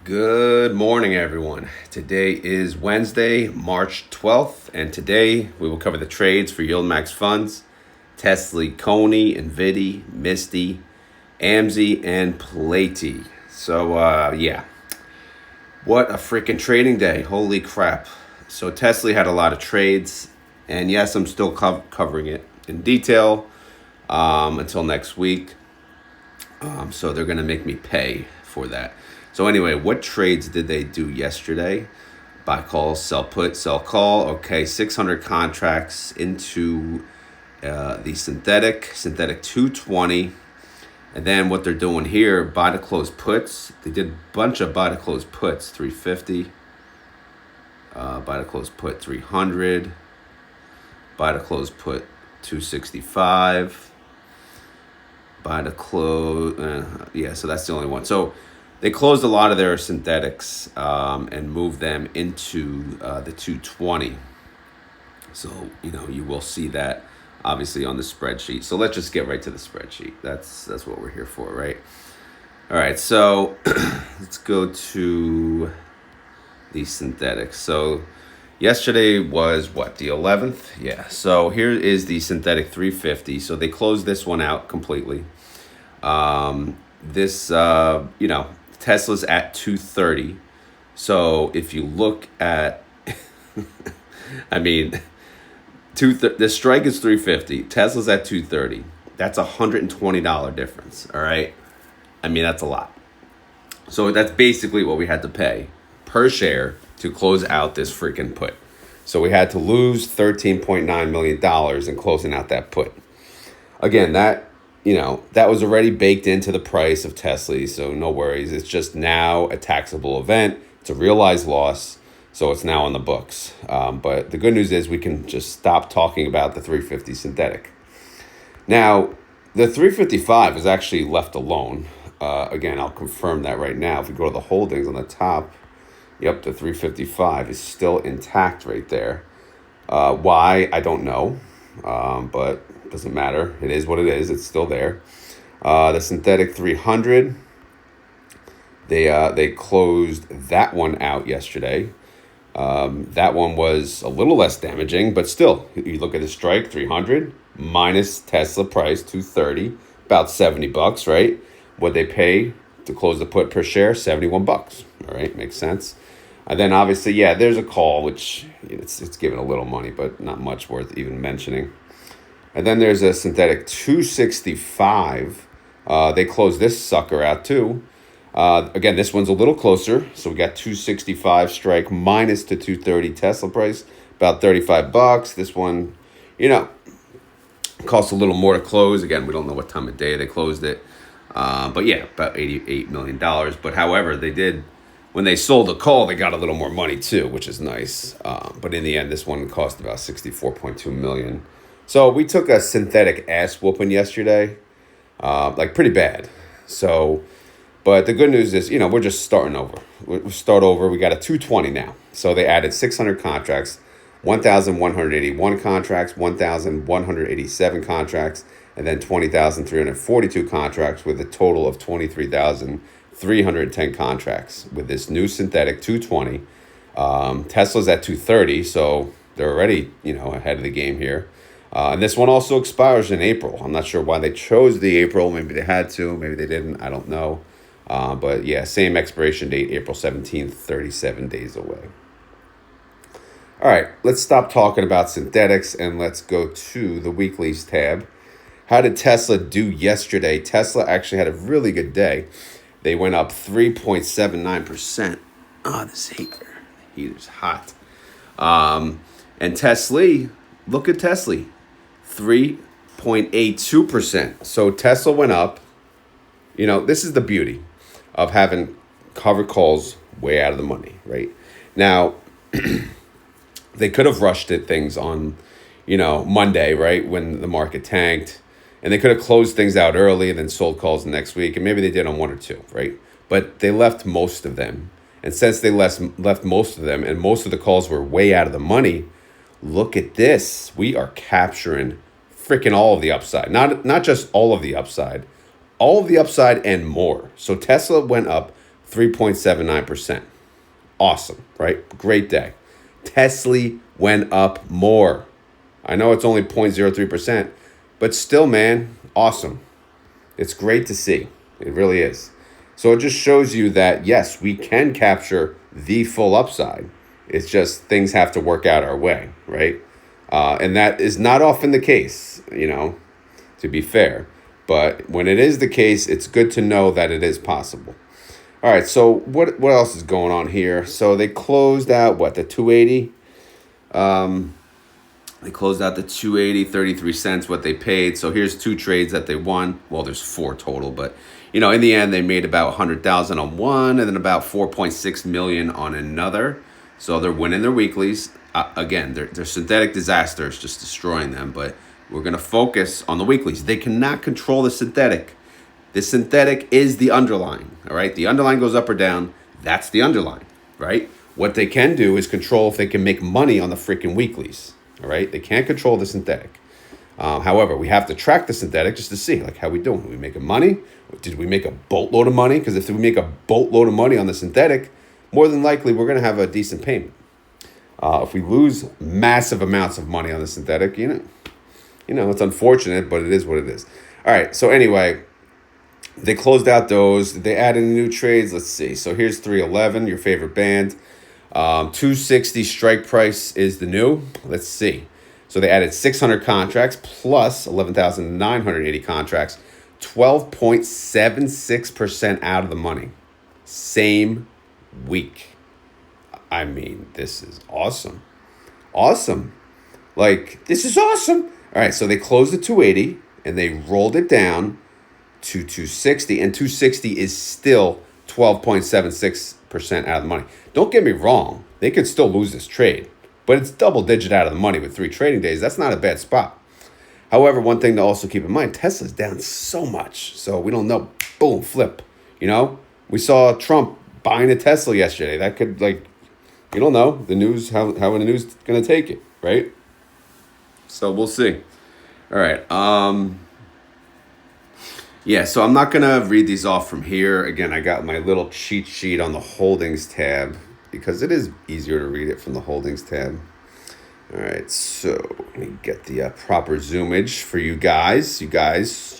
Good morning, everyone. Today is Wednesday, March 12th, and today we will cover the trades for YieldMax funds, TSLY, CONY, NVDY, MSTY, AMZY, and PLTY. So, yeah, what a freaking trading day. Holy crap. So, TSLY had a lot of trades, and yes, I'm still covering it in detail until next week. So, they're going to make me pay for that. So anyway, what trades did they do yesterday? Buy call, sell put, sell call. Okay, 600 contracts into the synthetic 220. And then what they're doing here, buy to close puts. They did a bunch of buy to close puts, 350. Buy to close put 300. Buy to close put 265. Buy to close, yeah, so that's the only one. So they closed a lot of their synthetics and moved them into the 220. So, you will see that obviously on the spreadsheet. So let's just get right to the spreadsheet. That's what we're here for, right? All right, so let's go to the synthetics. So yesterday was what, the 11th? Yeah, so here is the synthetic 350. So they closed this one out completely. Tesla's at 230. So if you look at, I mean, the strike is 350. Tesla's at 230. That's $120 difference. All right. I mean, that's a lot. So that's basically what we had to pay per share to close out this freaking put. So we had to lose $13.9 million in closing out that put. Again, that was already baked into the price of TSLY, so no worries. It's just now a taxable event. It's a realized loss, so it's now on the books. But the good news is we can just stop talking about the 350 synthetic. Now, the 355 is actually left alone. Again, I'll confirm that right now. If we go to the holdings on the top, yep, the 355 is still intact right there. Why, I don't know, but doesn't matter. It is what it is. It's still there. The synthetic 300, they closed that one out yesterday. That one was a little less damaging, but still, you look at the strike 300 minus Tesla price 230, about $70, right? What they pay to close the put per share, $71. All right, makes sense. And then obviously, yeah, there's a call, which it's giving a little money, but not much worth even mentioning. And then there's a synthetic 265. They closed this sucker out too. Again, this one's a little closer. So we got 265 strike minus the 230 Tesla price, about $35. This one, costs a little more to close. Again, we don't know what time of day they closed it. But yeah, about $88 million. But however, they did, when they sold the call, they got a little more money too, which is nice. But in the end, this one cost about $64.2 million. So we took a synthetic ass whooping yesterday, like pretty bad. So, but the good news is, we're just starting over. We start over. We got a 220 now. So they added 600 contracts, 1,181 contracts, 1,187 contracts, and then 20,342 contracts with a total of 23,310 contracts with this new synthetic 220. Tesla's at 230, so they're already, ahead of the game here. And this one also expires in April. I'm not sure why they chose the April. Maybe they had to. Maybe they didn't. I don't know. But yeah, same expiration date, April 17th, 37 days away. All right, let's stop talking about synthetics and let's go to the weeklies tab. How did Tesla do yesterday? Tesla actually had a really good day. They went up 3.79%. Oh, this heater's hot. And TSLY, look at TSLY. 3.82%. So Tesla went up. This is the beauty of having covered calls way out of the money, right? Now, they could have rushed at things on, Monday, right, when the market tanked. And they could have closed things out early and then sold calls next week. And maybe they did on one or two, right? But they left most of them. And since they left most of them and most of the calls were way out of the money, look at this. We are capturing freaking all of the upside. Not just all of the upside and more. So Tesla went up 3.79%. Awesome, right? Great day. TSLY went up more. I know it's only 0.03%, but still, man, awesome. It's great to see. It really is. So it just shows you that, yes, we can capture the full upside. It's just things have to work out our way, right? And that is not often the case, to be fair. But when it is the case, it's good to know that it is possible. All right, so what else is going on here? So they closed out, the 280? They closed out the 280, 33 cents, what they paid. So here's two trades that they won. Well, there's four total, but in the end, they made about 100,000 on one and then about 4.6 million on another. So they're winning their weeklies. Again, they're synthetic disasters, just destroying them. But we're going to focus on the weeklies. They cannot control the synthetic. The synthetic is the underlying, all right? The underlying goes up or down. That's the underlying, right? What they can do is control if they can make money on the freaking weeklies, all right? They can't control the synthetic. However, we have to track the synthetic just to see, how we doing. Are we making money? Did we make a boatload of money? Because if we make a boatload of money on the synthetic, more than likely we're going to have a decent payment. If we lose massive amounts of money on the synthetic, it's unfortunate, but it is what it is. All right, so anyway, they closed out those. They added new trades. Let's see. So here's 311, your favorite band. 260 strike price is the new. Let's see. So they added 600 contracts plus 11,980 contracts. 12.76% out of the money. Same week. I mean, this is awesome. Awesome. This is awesome. All right, so they closed at 280 and they rolled it down to 260, and 260 is still 12.76% out of the money. Don't get me wrong, they could still lose this trade, but it's double digit out of the money with 3 trading days. That's not a bad spot. However, one thing to also keep in mind, Tesla's down so much, so we don't know. Boom, flip. We saw Trump buying a Tesla yesterday. That could, you don't know the news, how the news is going to take it, right? So we'll see. All right. Yeah, so I'm not going to read these off from here. Again, I got my little cheat sheet on the holdings tab because it is easier to read it from the holdings tab. All right, so let me get the proper zoomage for you guys. You guys.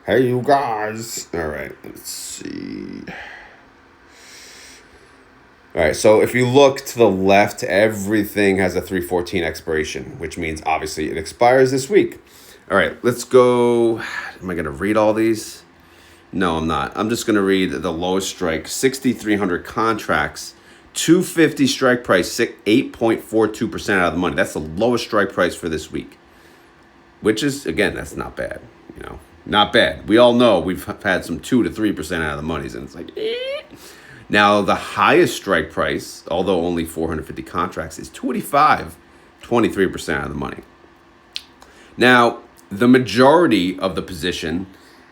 Hey, you guys. All right, let's see. All right, so if you look to the left, everything has a 3/14 expiration, which means obviously it expires this week. All right, let's go. Am I going to read all these? No, I'm not. I'm just going to read the lowest strike, 6,300 contracts, 250 strike price, 8.42% out of the money. That's the lowest strike price for this week, which is, again, that's not bad. Not bad. We all know we've had some 2 to 3% out of the monies, and it's Now, the highest strike price, although only 450 contracts, is 285, 23% out of the money. Now, the majority of the position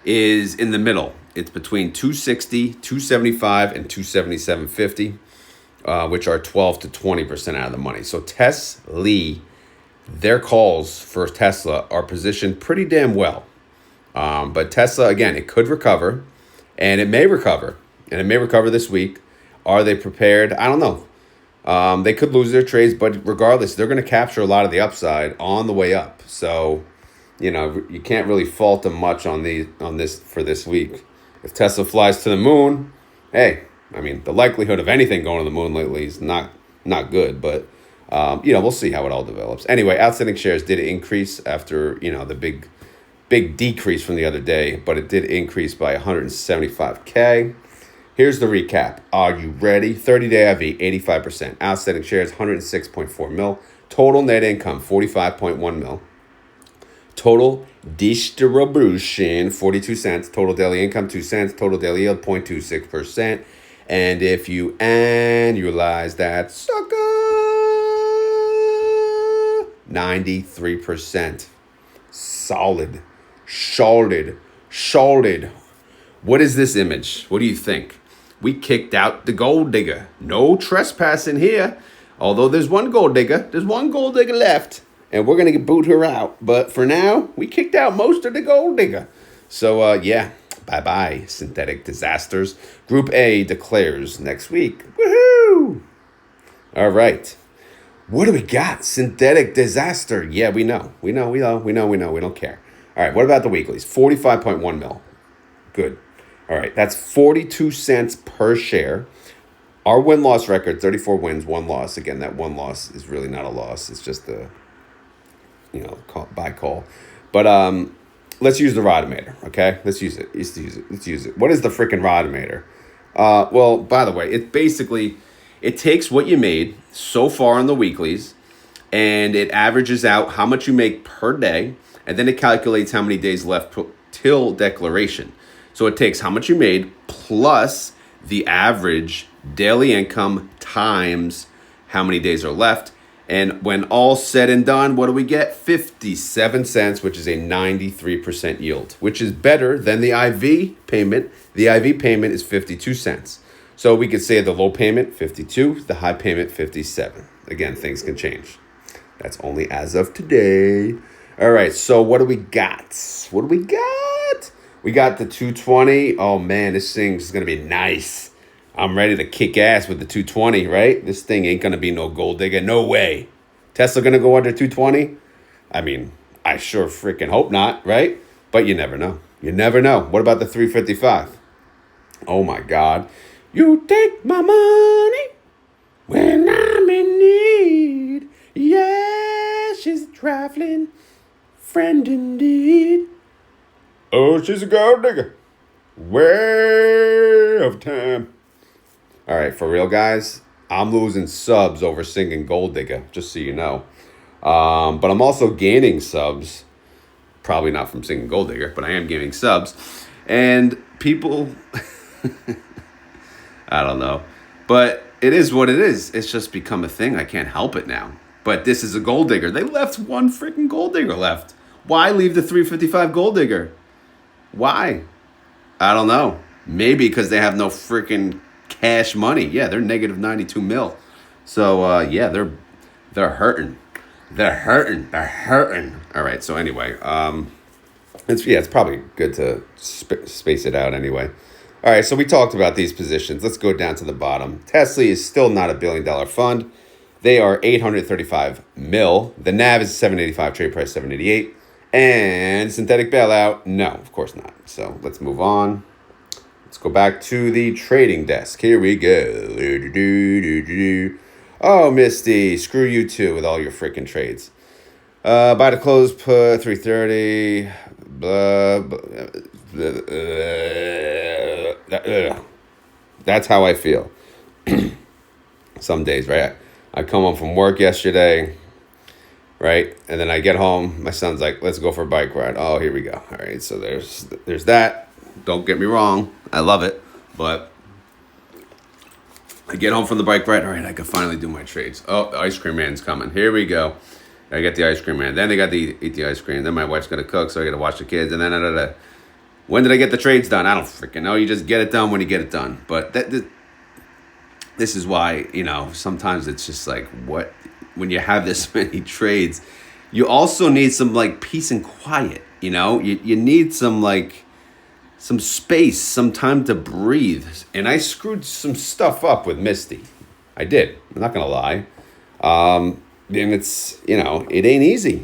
is in the middle. It's between 260, 275, and 277.50, which are 12 to 20% out of the money. So TSLY, their calls for Tesla are positioned pretty damn well. But Tesla, again, it could recover, and it may recover. And it may recover this week. Are they prepared? I don't know. They could lose their trades, but regardless, they're going to capture a lot of the upside on the way up. So, you can't really fault them much on this for this week. If Tesla flies to the moon, hey, the likelihood of anything going to the moon lately is not good. But we'll see how it all develops. Anyway, outstanding shares did increase after the big decrease from the other day, but it did increase by 175K. Here's the recap. Are you ready? 30-day IV, 85%. Outstanding shares, 106.4 mil. Total net income, 45.1 mil. Total distribution, 42 cents. Total daily income, 2 cents. Total daily yield, 0.26%. And if you annualize that sucker, 93%. Solid. What is this image? What do you think? We kicked out the gold digger. No trespassing here. Although there's one gold digger. There's one gold digger left. And we're going to boot her out. But for now, we kicked out most of the gold digger. So, yeah. Bye-bye, synthetic disasters. Group A declares next week. Woohoo! All right. What do we got? Synthetic disaster. Yeah, we know. We don't care. All right, what about the weeklies? 45.1 mil. Good. All right, that's 42 cents per share. Our win-loss record, 34 wins, 1 loss. Again, that 1 loss is really not a loss. It's just a, buy call. But let's use the Rodometer, okay? Let's use it. What is the freaking Rodometer? Well, by the way, it takes what you made so far on the weeklies, and it averages out how much you make per day, and then it calculates how many days left till declaration. So it takes how much you made plus the average daily income times how many days are left. And when all said and done, what do we get? 57 cents, which is a 93% yield, which is better than the IV payment. The IV payment is 52 cents. So we could say the low payment, 52, the high payment, 57. Again, things can change. That's only as of today. All right, so what do we got? We got the 220. Oh, man, this thing's going to be nice. I'm ready to kick ass with the 220, right? This thing ain't going to be no gold digger. No way. Tesla going to go under 220? I mean, I sure freaking hope not, right? But you never know. What about the 355? Oh, my God. You take my money when I'm in need. Yeah, she's a trifling friend indeed. Oh, she's a gold digger. Way of time. All right, for real, guys, I'm losing subs over singing Gold Digger, just so you know. But I'm also gaining subs. Probably not from singing Gold Digger, but I am gaining subs. And people, I don't know. But it is what it is. It's just become a thing. I can't help it now. But this is a Gold Digger. They left one freaking Gold Digger left. Why leave the 355 Gold Digger? Why? I don't know. Maybe because they have no freaking cash money. Yeah, they're negative 92 mil. So, yeah, they're hurting. They're hurting. All right, so anyway, it's probably good to space it out anyway. All right, so we talked about these positions. Let's go down to the bottom. TSLY is still not a $1 billion fund. They are 835 mil. The NAV is 785, trade price 788. And synthetic bailout, no, of course not. So let's move on. Let's go back to the trading desk. Here we go. Oh, Misty, screw you too with all your freaking trades. Buy to close, put 330. Blah, blah. That's how I feel. Some days, right? I come home from work yesterday, right? And then I get home. My son's like, let's go for a bike ride. Oh, here we go. All right, so there's that. Don't get me wrong. I love it. But I get home from the bike ride. All right, I can finally do my trades. Oh, the ice cream man's coming. Here we go. I get the ice cream man. Then they got to eat the ice cream. Then my wife's going to cook, so I got to watch the kids. And then, when did I get the trades done? I don't freaking know. You just get it done when you get it done. But this is why, sometimes it's just like, what? When you have this many trades, you also need some, peace and quiet, You need some space, some time to breathe. And I screwed some stuff up with Misty. I did. I'm not going to lie. And it's, it ain't easy.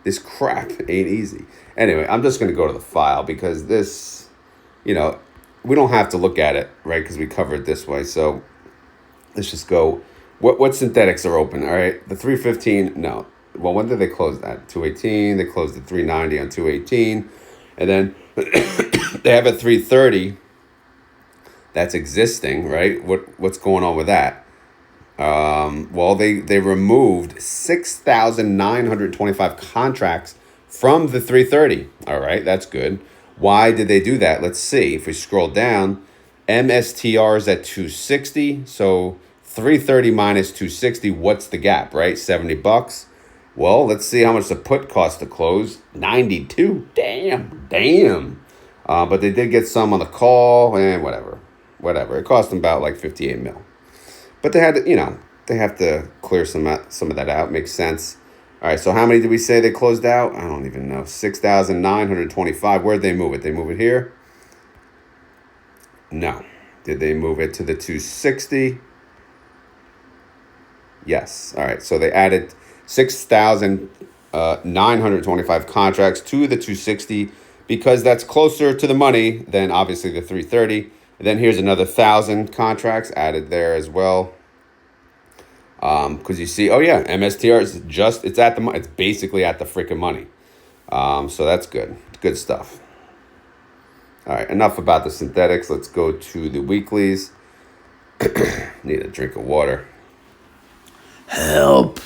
This crap ain't easy. Anyway, I'm just going to go to the file because this, we don't have to look at it, right? Because we cover it this way. So let's just go. What synthetics are open? All right. The 315, no. Well, when did they close that? 218. They closed at 390 on 218. And then they have a 330 that's existing, right? What's going on with that? Well, they removed 6,925 contracts from the 330. All right, that's good. Why did they do that? Let's see. If we scroll down, MSTR is at 260. So 330 minus 260, what's the gap, right? $70. Well, let's see how much the put cost to close. 92. Damn. But they did get some on the call and whatever. It cost them about 58 mil. But they had to, they have to clear some of that out. Makes sense. All right, so how many did we say they closed out? I don't even know. 6,925. Where'd they move it? They move it here. No. Did they move it to the 260? Yes. All right. So they added 6,925 contracts to the 260 because that's closer to the money than obviously the 330. And then here's another 1,000 contracts added there as well. Because you see, oh yeah, MSTR is it's at the, it's basically at the freaking money. So that's good. Good stuff. All right, enough about the synthetics. Let's go to the weeklies. Need a drink of water. Help.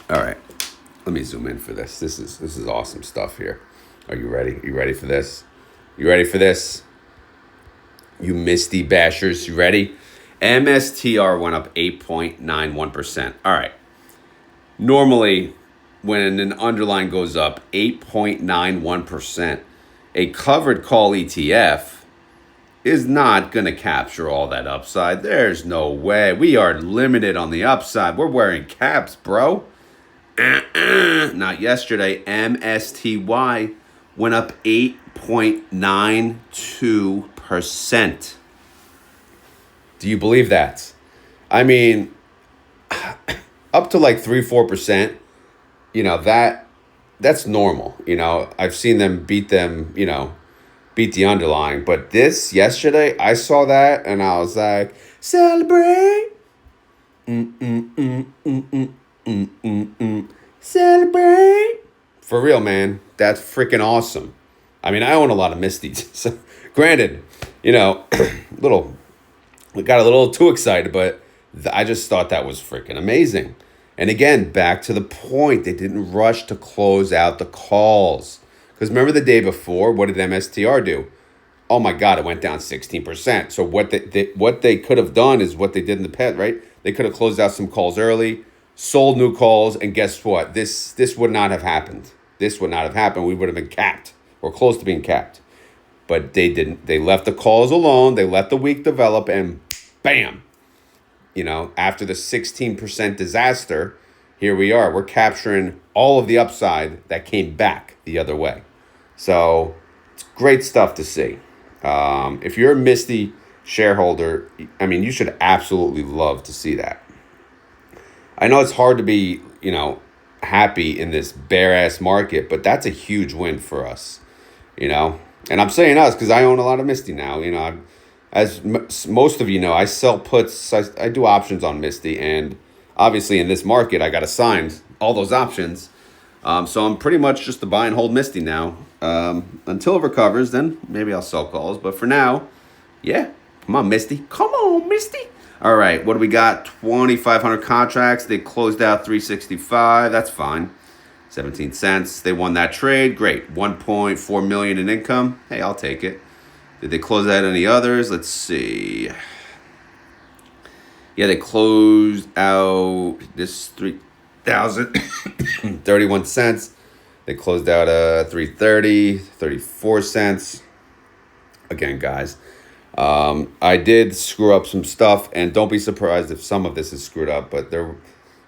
All right, let me zoom in for this. This is awesome stuff here. Are you ready? You ready for this? You ready for this? You MSTY bashers, you ready? MSTR went up 8.91%. All right. Normally, when an underlying goes up 8.91%, a covered call ETF is not going to capture all that upside. There's no way. We are limited on the upside. We're wearing caps, bro. Not yesterday. MSTY went up 8.92%. Do you believe that? I mean, up to like 3-4%, you know, that's normal. You know, I've seen them beat the underlying. But this yesterday, I saw that and I was like, celebrate. Celebrate. For real, man. That's freaking awesome. I mean, I own a lot of MSTYs. So, granted, you know, we got a little too excited, but I just thought that was freaking amazing. And again, back to the point, they didn't rush to close out the calls. Because remember the day before, what did MSTR do? Oh my God, it went down 16%. So what they could have done is what they did in the past, right? They could have closed out some calls early, sold new calls, and guess what? This would not have happened. This would not have happened. We would have been capped or close to being capped. But they didn't. They left the calls alone. They let the week develop, and bam. You know, after the 16% disaster, here we are. We're capturing all of the upside that came back the other way. So it's great stuff to see. If you're a MSTY shareholder, I mean, you should absolutely love to see that. I know it's hard to be, you know, happy in this bare-ass market, but that's a huge win for us, you know. And I'm saying us because I own a lot of MSTY now. You know, as most of you know, I sell puts. I do options on MSTY, and obviously in this market, I got assigned all those options. So I'm pretty much just a buy and hold MSTY now. Until it recovers, then maybe I'll sell calls. But for now, yeah, come on, MSTY. Come on, MSTY. All right, what do we got? 2,500 contracts. They closed out 365. That's fine. 17 cents. They won that trade. Great. 1.4 million in income. Hey, I'll take it. Did they close out any others? Let's see. Yeah, they closed out this 3,031 cents. They closed out 330, 34 cents. Again, guys, I did screw up some stuff, and don't be surprised if some of this is screwed up, but they're,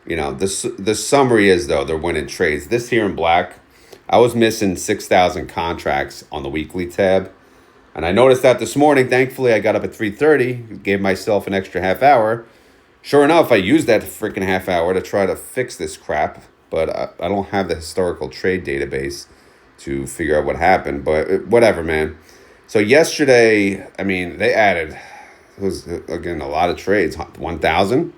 you know, the summary is, though, they're winning trades. This here in black, I was missing 6,000 contracts on the weekly tab. And I noticed that this morning. Thankfully, I got up at 3:30, gave myself an extra half hour. Sure enough, I used that freaking half hour to try to fix this crap. But I don't have the historical trade database to figure out what happened. But whatever, man. So yesterday, I mean, they added, it was, again, a lot of trades. 1,000,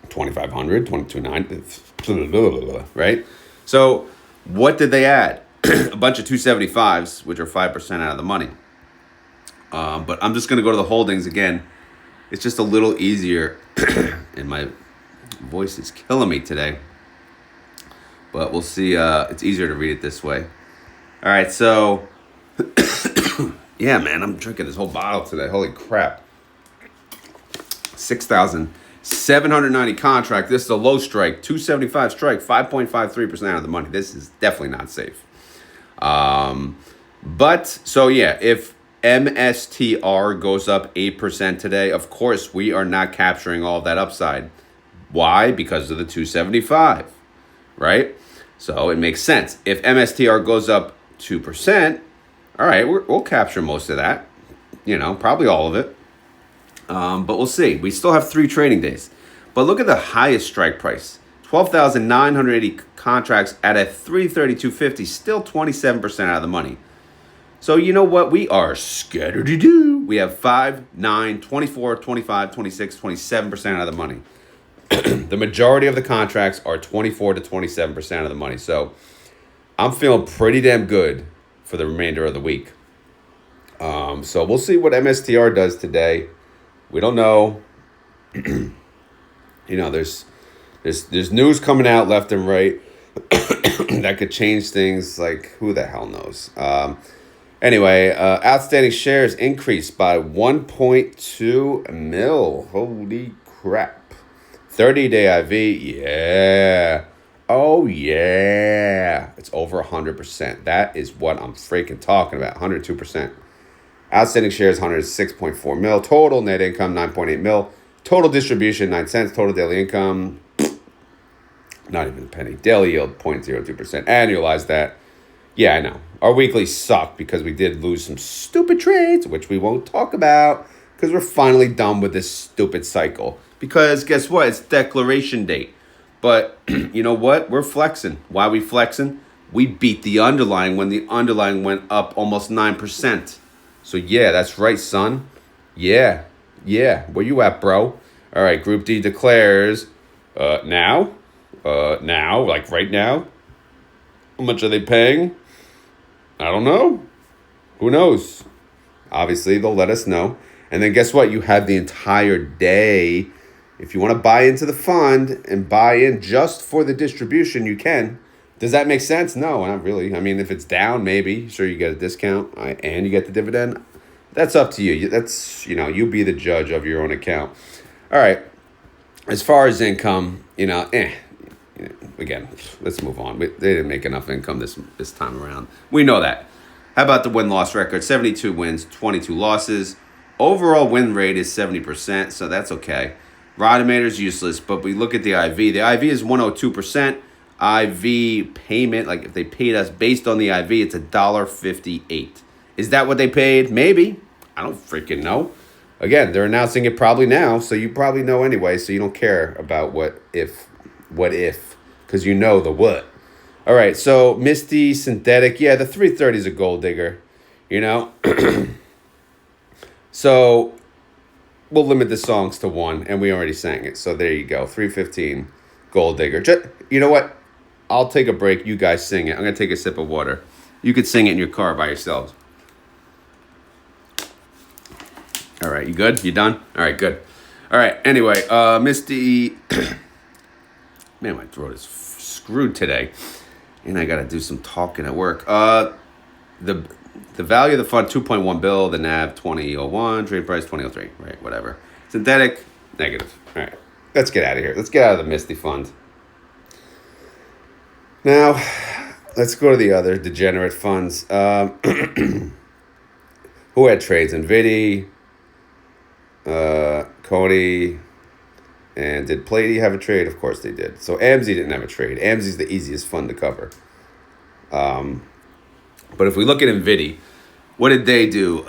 2,500, 22,900, right? So what did they add? A bunch of 275s, which are 5% out of the money. But I'm just going to go to the holdings again. It's just a little easier. And my voice is killing me today. But we'll see. It's easier to read it this way. All right, so yeah, man, I'm drinking this whole bottle today. Holy crap. 6,790 contract. This is a low strike. 275 strike. 5.53% of the money. This is definitely not safe. But so yeah, if MSTR goes up 8% today, of course we are not capturing all that upside. Why? Because of the 275, right? So it makes sense. If MSTR goes up 2%, All right, we'll capture most of that. Probably all of it. But we'll see. We still have 3 trading days. But look at the highest strike price. 12,980 contracts at a 332.50, still 27% out of the money. So you know what? We are scattered to do. We have 5, 9, 24, 25, 26, 27% out of the money. The majority of the contracts are 24 to 27% of the money. So I'm feeling pretty damn good for the remainder of the week. So we'll see what MSTR does today. We don't know. There's news coming out left and right that could change things. Like, who the hell knows? Anyway, outstanding shares increased by 1.2 mil. Holy crap. 30-day IV, yeah. Oh, yeah. It's over 100%. That is what I'm freaking talking about, 102%. Outstanding shares, 106.4 mil. Total net income, 9.8 mil. Total distribution, 9 cents. Total daily income, not even a penny. Daily yield, 0.02%. Annualize that. Yeah, I know. Our weekly sucked because we did lose some stupid trades, which we won't talk about because we're finally done with this stupid cycle. Because guess what? It's declaration date. But you know what? We're flexing. Why are we flexing? We beat the underlying when the underlying went up almost 9%. So yeah, that's right, son. Yeah. Where you at, bro? All right, Group D declares now, like right now. How much are they paying? I don't know. Who knows? Obviously, they'll let us know. And then guess what? You have the entire day. If you want to buy into the fund and buy in just for the distribution, you can. Does that make sense? No, not really. I mean, if it's down, maybe. Sure, you get a discount and you get the dividend. That's up to you. That's, you be the judge of your own account. All right. As far as income, again, let's move on. They didn't make enough income this time around. We know that. How about the win-loss record? 72 wins, 22 losses. Overall win rate is 70%, so that's okay. Rodimeter's useless, but we look at the IV. The IV is 102%. IV payment, like if they paid us based on the IV, it's $1.58. Is that what they paid? Maybe. I don't freaking know. Again, they're announcing it probably now, so you probably know anyway, so you don't care about what if, because you know the what. All right, so MSTY synthetic, yeah, the 330 is a gold digger, So we'll limit the songs to 1, and we already sang it, so there you go, 315, gold digger. You know what? I'll take a break. You guys sing it. I'm going to take a sip of water. You could sing it in your car by yourselves. All right, you good? You done? All right, good. All right, anyway, MSTY. Man, my throat is screwed today. And I got to do some talking at work. The value of the fund, 2.1 bill. The NAV, 2001. Trade price, 2003. Right, whatever. Synthetic, negative. All right, let's get out of here. Let's get out of the MSTY fund. Now, let's go to the other degenerate funds. Who had trades? NVDY, CONY, and did PLTY have a trade? Of course they did. So AMZY didn't have a trade. AMZY is the easiest fund to cover. But if we look at NVDY, what did they do?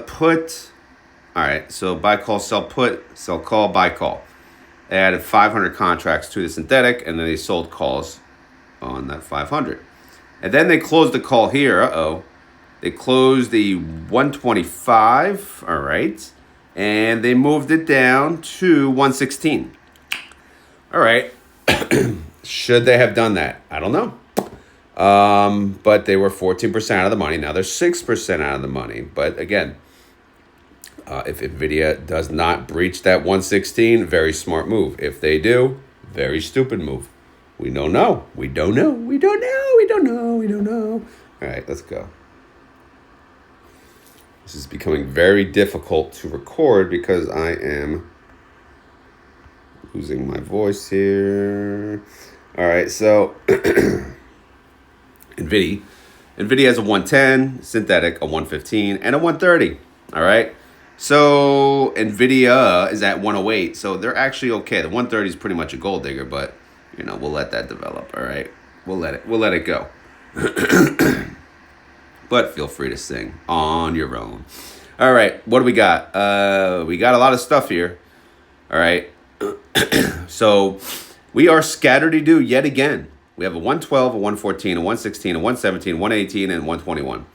Put. All right, so buy, call, sell, put, sell, call, buy, call. They added 500 contracts to the synthetic, and then they sold calls on that 500. And then they closed the call here. They closed the 125. All right. And they moved it down to 116. All right. Should they have done that? I don't know. But they were 14% out of the money. Now they're 6% out of the money. But again, if Nvidia does not breach that 116, very smart move. If they do, very stupid move. We don't know. We don't know. We don't know. We don't know. We don't know. All right, let's go. This is becoming very difficult to record because I am losing my voice here. All right, so NVIDIA has a 110, synthetic a 115, and a 130. All right, so NVIDIA is at 108, so they're actually okay. The 130 is pretty much a gold digger, but we'll let that develop. All right, we'll let it go. but feel free to sing on your own. All right, what do we got? We got a lot of stuff here. All right. So we are scattered-do yet again. We have a 112, a 114, a 116, a 117, 118, and 121,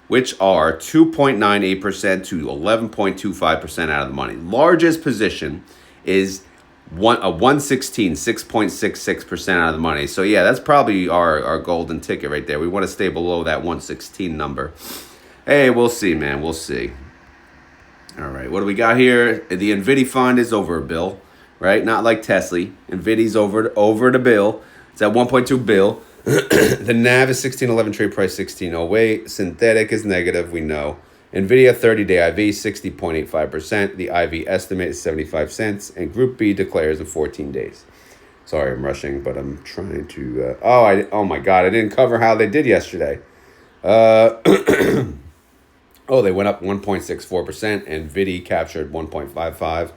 which are 2.98% to 11.25% out of the money. Largest position is a 116, 6.66% out of the money. So yeah, that's probably our golden ticket right there. We want to stay below that 116 number. Hey, we'll see, man. We'll see. All right, what do we got here? The NVDY fund is over a bill, right? Not like TSLY. NVIDIA's over the bill. It's at 1.2 bill. The NAV is 1611, trade price 1608. Synthetic is negative, we know. Nvidia 30-day IV 60.85%. The IV estimate is 75 cents, and Group B declares in 14 days. Sorry, I'm rushing, but I'm trying to. Oh my God, I didn't cover how they did yesterday. They went up 1.64%, and Nvidia captured 1.55,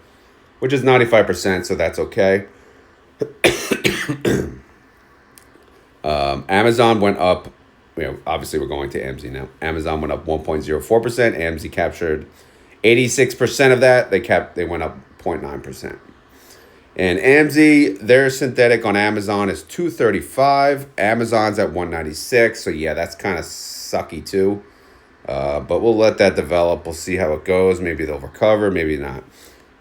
which is 95%, so that's okay. Amazon went up. Obviously we're going to AMZY now. Amazon went up 1.04%. AMZY captured 86% of that. They went up 0.9%. And AMZY, their synthetic on Amazon is 235. Amazon's at 196. So yeah, that's kind of sucky too. But we'll let that develop. We'll see how it goes. Maybe they'll recover, maybe not.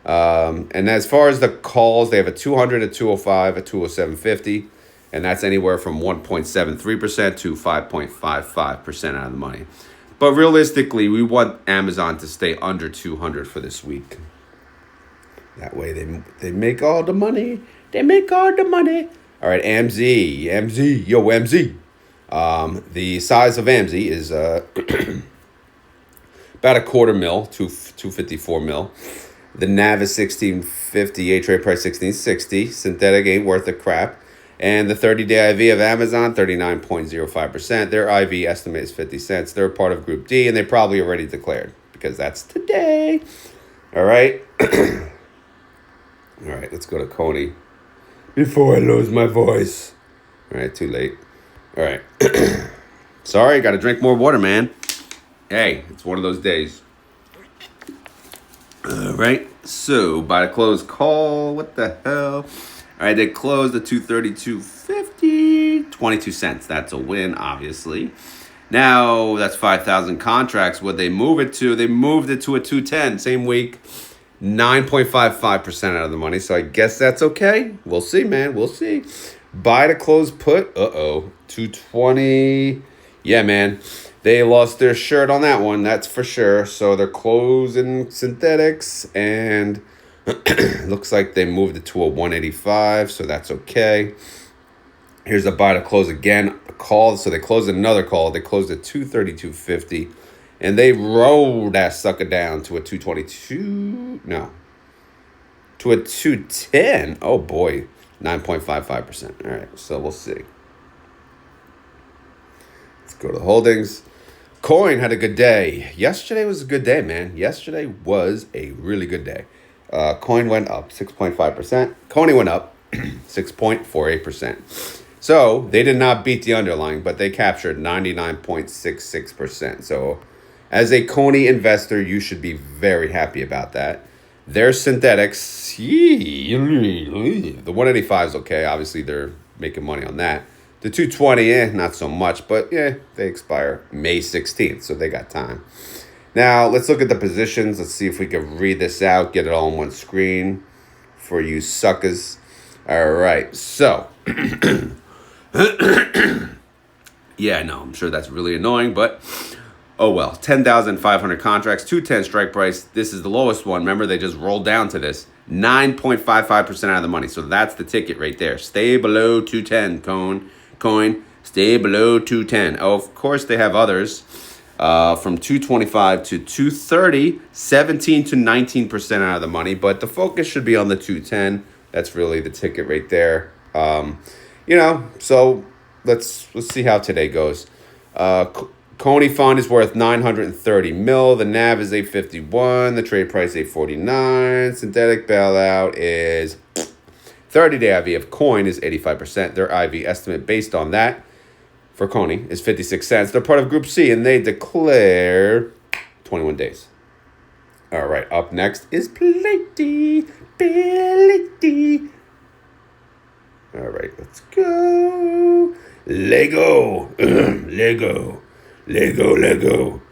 And as far as the calls, they have a 200, a 205, a 207.50. And that's anywhere from 1.73% to 5.55% out of the money. But realistically, we want Amazon to stay under 200 for this week. That way they make all the money. They make all the money. All right, AMZY. AMZY. The size of AMZY is about a quarter mil, 254 mil. The NAV is 1650, trade price 1660. Synthetic ain't worth a crap. And the 30-day IV of Amazon, 39.05%. Their IV estimate is 50 cents. They're part of Group D, and they probably already declared because that's today. All right. All right, let's go to CONY before I lose my voice. All right, too late. All right. Sorry, got to drink more water, man. Hey, it's one of those days. All right, so by the close call, what the hell? All right, they closed at 232.50, 22 cents. That's a win, obviously. Now, that's 5,000 contracts. What they move it to? They moved it to a 210, same week, 9.55% out of the money. So I guess that's okay. We'll see, man. We'll see. Buy to close put. 220. Yeah, man. They lost their shirt on that one. That's for sure. So they're closing synthetics, and looks like they moved it to a 185, so that's okay. Here's a buy to close again. A call, so they closed another call. They closed at 232.50, and they rolled that sucker down to a 222. No, to a 210. Oh boy, 9.55%. All right, so we'll see. Let's go to the holdings. Coin had a good day. Yesterday was a good day, man. Yesterday was a really good day. Coin went up 6.5%. CONY went up 6.48%. So they did not beat the underlying, but they captured 99.66%. So as a CONY investor, you should be very happy about that. Their synthetics, the 185 is okay. Obviously, they're making money on that. The 220, not so much, but yeah, they expire May 16th, so they got time. Now, let's look at the positions. Let's see if we can read this out, get it all on one screen for you suckers. All right, so. Yeah, I know, I'm sure that's really annoying, but oh well. 10,500 contracts, 210 strike price. This is the lowest one. Remember, they just rolled down to this. 9.55% out of the money. So that's the ticket right there. Stay below 210, coin. Stay below 210. Oh, of course, they have others. From 225 to 230, 17 to 19% out of the money, but the focus should be on the 210. That's really the ticket right there. So let's see how today goes. CONY fund is worth 930 mil. The NAV is 851. The trade price 849. Synthetic bailout is 30-day IV of coin is 85%. Their IV estimate based on that for CONY is 56 cents. They're part of Group C, and they declare 21 days. All right, up next is PLTY. PLTY. All right, let's go. Lego. Lego. Lego, Lego.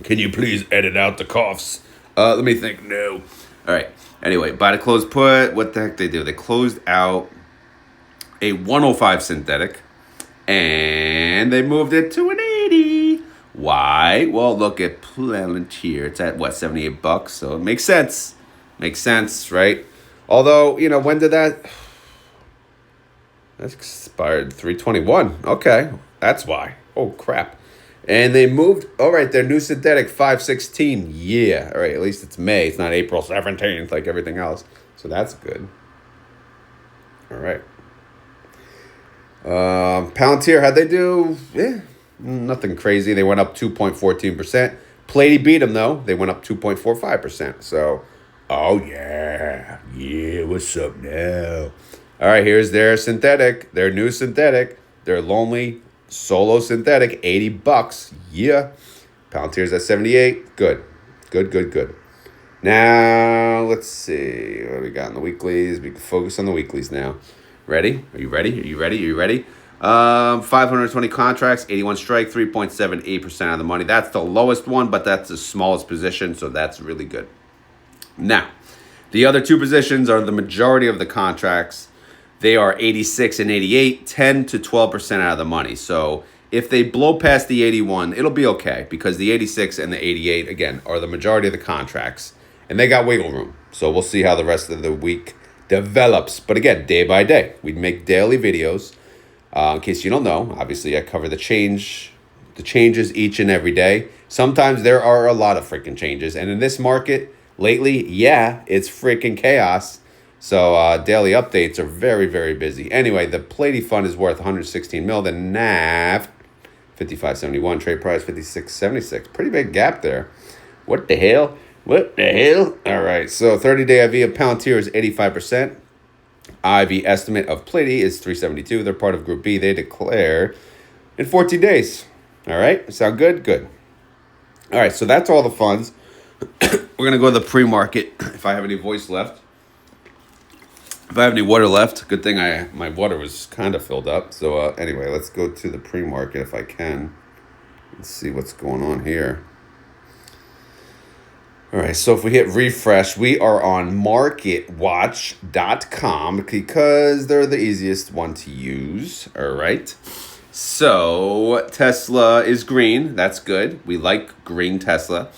Can you please edit out the coughs? Let me think. No. All right. Anyway, by the close put, what the heck they do? They closed out a 105 synthetic, and they moved it to an 80. Why? Well, look at Palantir. It's at, what, $78? So it makes sense. Makes sense, right? Although, you know, when did that... That's expired 3/21. Okay, that's why. Oh, crap. And they moved... All right, their new synthetic 5/16. Yeah. All right, at least it's May. It's not April 17th like everything else. So that's good. All right. Palantir, how'd they do? Yeah, nothing crazy. They went up 2.14%. PLTY beat them, though. They went up 2.45%. So, oh, yeah. Yeah, what's up now? All right, here's their synthetic. Their new synthetic. Their lonely solo synthetic, $80. Yeah. Palantir's at 78. Good. Good, good, good. Now, let's see. What do we got in the weeklies? We can focus on the weeklies now. Ready? Are you ready? Are you ready? Are you ready? 520 contracts, 81 strike, 3.78% of the money. That's the lowest one, but that's the smallest position, so that's really good. Now, the other two positions are the majority of the contracts. They are 86 and 88, 10 to 12% out of the money. So if they blow past the 81, it'll be okay because the 86 and the 88, again, are the majority of the contracts, and they got wiggle room. So we'll see how the rest of the week develops. But again, day by day, we make daily videos. In case you don't know, obviously I cover the changes each and every day. Sometimes there are a lot of freaking changes, and in this market lately, yeah, it's freaking chaos. So daily updates are very, very busy. Anyway, the PLTY fund is worth 116 mil. The NAV 55.71, trade price 56.76. Pretty big gap there. What the hell? What the hell? All right, so 30-day IV of Palantir is 85%. IV estimate of PLTY is 372. They're part of Group B. They declare in 14 days. All right, sound good? Good. All right, so that's all the funds. We're going to go to the pre-market if I have any voice left. If I have any water left, good thing my water was kind of filled up. So anyway, let's go to the pre-market if I can. Let's see what's going on here. All right, so if we hit refresh, we are on marketwatch.com because they're the easiest one to use. All right. So Tesla is green. That's good. We like green Tesla.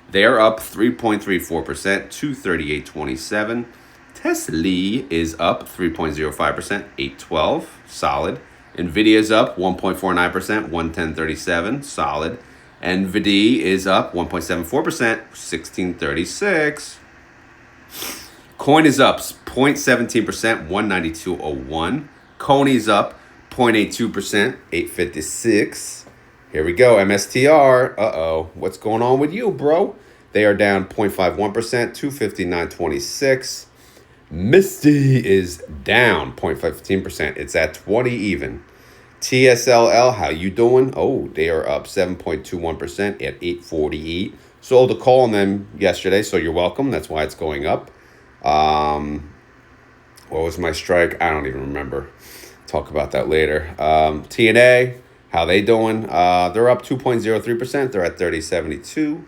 They're up 3.34%, 238.27. TSLY is up 3.05%, 812. Solid. Nvidia is up 1.49%, 110.37. Solid. NVDY is up 1.74%, 1636. Coin is up 0.17%, 192.01. CONY is up 0.82%, 856. Here we go, MSTR. Uh-oh, what's going on with you, bro? They are down 0.51%, 259.26. MSTY is down 0.15%. It's at 20 even. TSLY, how you doing? Oh, they are up 7.21% at 848. Sold a call on them yesterday, so you're welcome. That's why it's going up. What was my strike? I don't even remember. Talk about that later. TNA, how they doing? They're up 2.03%. They're at 30.72.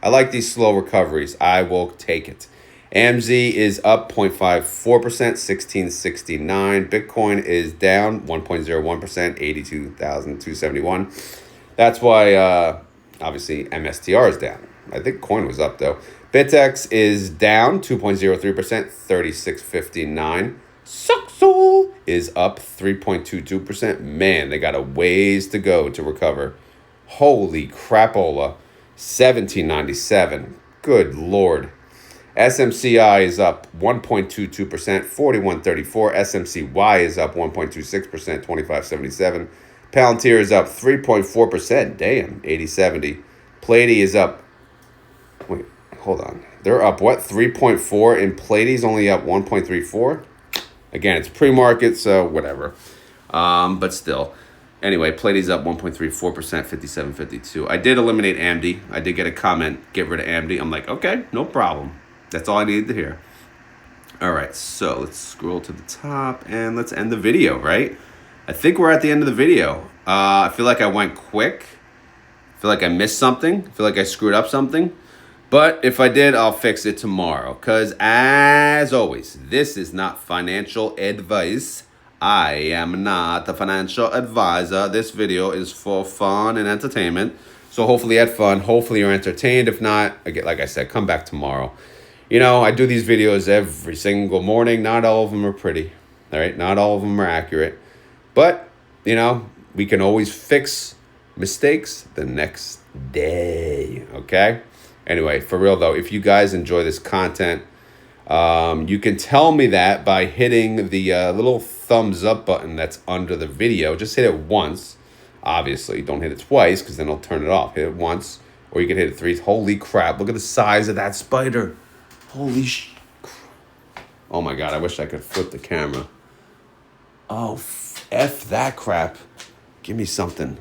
I like these slow recoveries. I will take it. AMZY is up 0.54%, 1669. Bitcoin is down 1.01%, 82,271. That's why, obviously, MSTR is down. I think coin was up, though. BitX is down 2.03%, 3659. Suxel is up 3.22%. Man, they got a ways to go to recover. Holy crapola. 1797. Good Lord. SMCI is up 1.22%, 4134. SMCY is up 1.26%, 2577. Palantir is up 3.4%. Damn, 8070. PLTY is up. Wait, hold on. They're up what? 3.4, and PLTY's only up 1.34. Again, it's pre-market, so whatever. But still. Anyway, PLTY's up 1.34%, 57.52. I did eliminate AMZY. I did get a comment, get rid of AMZY. I'm like, okay, no problem. That's all I needed to hear. All right, so let's scroll to the top and let's end the video, right? I think we're at the end of the video. I feel like I went quick. I feel like I missed something. I feel like I screwed up something. But if I did, I'll fix it tomorrow. Because as always, this is not financial advice. I am not a financial advisor. This video is for fun and entertainment. So hopefully you had fun. Hopefully you're entertained. If not, again, like I said, come back tomorrow. You know, I do these videos every single morning. Not all of them are pretty. All right, not all of them are accurate. But, you know, we can always fix mistakes the next day, okay? Anyway, for real though, if you guys enjoy this content, you can tell me that by hitting the little thumbs up button that's under the video. Just hit it once. Obviously, don't hit it twice because then I'll turn it off. Hit it once, or you can hit it three. Holy crap, look at the size of that spider. Holy oh my God, I wish I could flip the camera. Oh, F that crap. Give me something.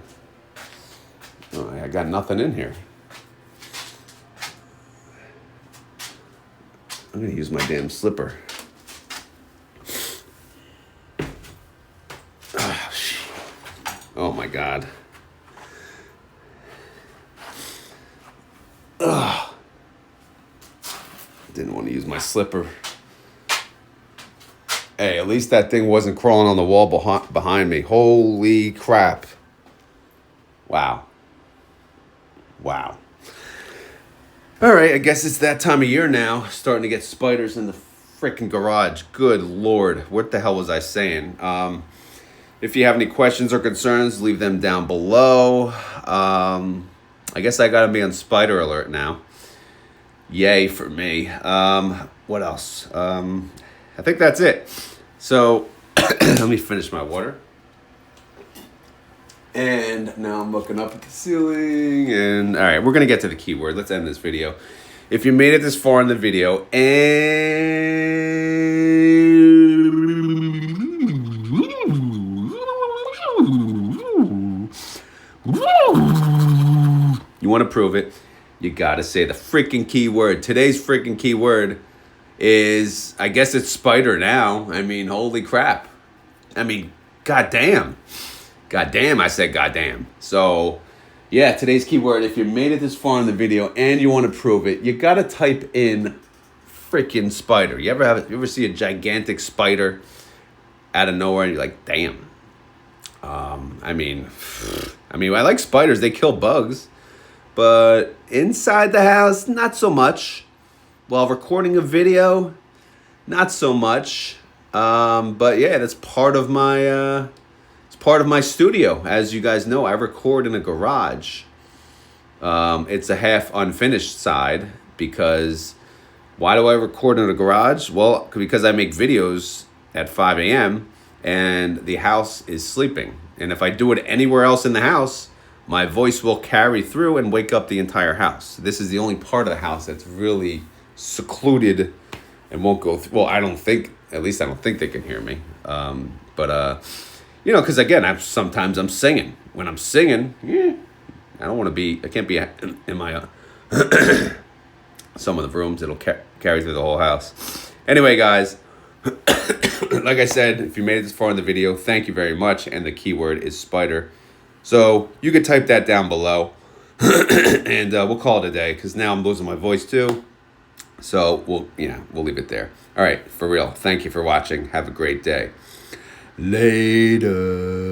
Oh, I got nothing in here. I'm going to use my damn slipper. Oh my God. Ugh. Didn't want to use my slipper. Hey, at least that thing wasn't crawling on the wall behind me. Holy crap. Wow. Wow. All right, I guess it's that time of year now. Starting to get spiders in the freaking garage. Good Lord. What the hell was I saying? If you have any questions or concerns, leave them down below. I guess I got to be on spider alert now. Yay for me. What else? I think that's it. So let me finish my water. And now I'm looking up at the ceiling. And all right, we're going to get to the keyword. Let's end this video. If you made it this far in the video and you want to prove it, you got to say the freaking keyword. Today's freaking keyword is, I guess it's spider now. I mean, holy crap. I mean, goddamn. Goddamn, I said goddamn. So, yeah, today's keyword, if you made it this far in the video and you want to prove it, you got to type in freaking spider. You ever see a gigantic spider out of nowhere and you're like, damn. I mean, I like spiders. They kill bugs. But inside the house, not so much. While recording a video, not so much. But yeah, that's part of my studio. As you guys know, I record in a garage. It's a half unfinished side because why do I record in a garage? Well, because I make videos at 5 a.m. and the house is sleeping. And if I do it anywhere else in the house, my voice will carry through and wake up the entire house. This is the only part of the house that's really secluded and won't go through. Well, I don't think they can hear me. You know, because again, sometimes I'm singing. When I'm singing, I can't be in my, some of the rooms, it'll carry through the whole house. Anyway, guys, like I said, if you made it this far in the video, thank you very much. And the keyword is spider. So you could type that down below and we'll call it a day because now I'm losing my voice too. So we'll leave it there. All right, for real. Thank you for watching. Have a great day. Later.